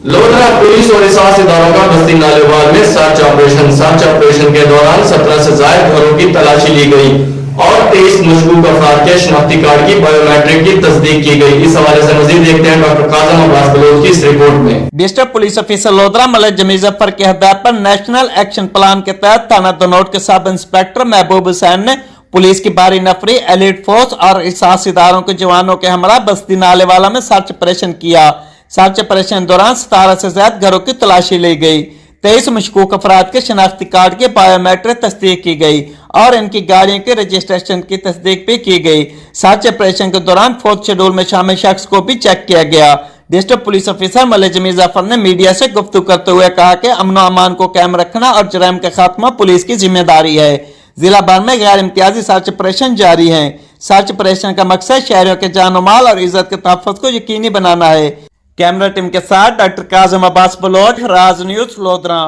Lodhra police और एहसास इदारों का बस्ती नालेवाल में सर्च ऑपरेशन के दौरान 17 से ज्यादा घरों की तलाशी ली गई और 23 मशकूक अफराद के शनाख्ती कार्ड की बायोमेट्रिक की तस्दीक की गई। इस हवाले से मजीद देखते हैं डॉक्टर काजम अब्बास बलोच की इस रिपोर्ट में। District police officer Lodhran Malik Jamil Zafar की हदायत पर नेशनल एक्शन प्लान के तहत थाना दनौट के सब इंस्पेक्टर महबूब हुसैन ने पुलिस की भारी नफरी, एलिट फोर्स और एहसास इदारों के जवानों के हमरा बस्ती नालेवाला में सर्च ऑपरेशन किया। सर्च ऑपरेशन दौरान 17 से ज्यादा घरों की तलाशी ली गई, 23 मशकूक अफराद के शनाख्ती कार्ड की बायोमेट्रिक तस्दीक की गई और इनकी गाड़ियों के रजिस्ट्रेशन की तस्दीक भी की गई। सर्च ऑपरेशन के दौरान फोर्थ शेड्यूल में शामिल शख्स को भी चेक किया गया। District police officer Malik Jamil Zafar ने मीडिया से गुफ्तगू करते हुए कहा कि अमन अमान को कायम रखना और जराइम का खात्मा पुलिस की जिम्मेदारी है। जिला भर में गैर इम्तियाजी सर्च ऑपरेशन जारी है। सर्च ऑपरेशन का मकसद शहरियों के जान माल और इज्जत के तहफ़्फ़ुज़ को यकीनी बनाना है। कैमरा टीम के साथ डॉक्टर काज़िम अब्बास बलोच, राज न्यूज़, लोधरा।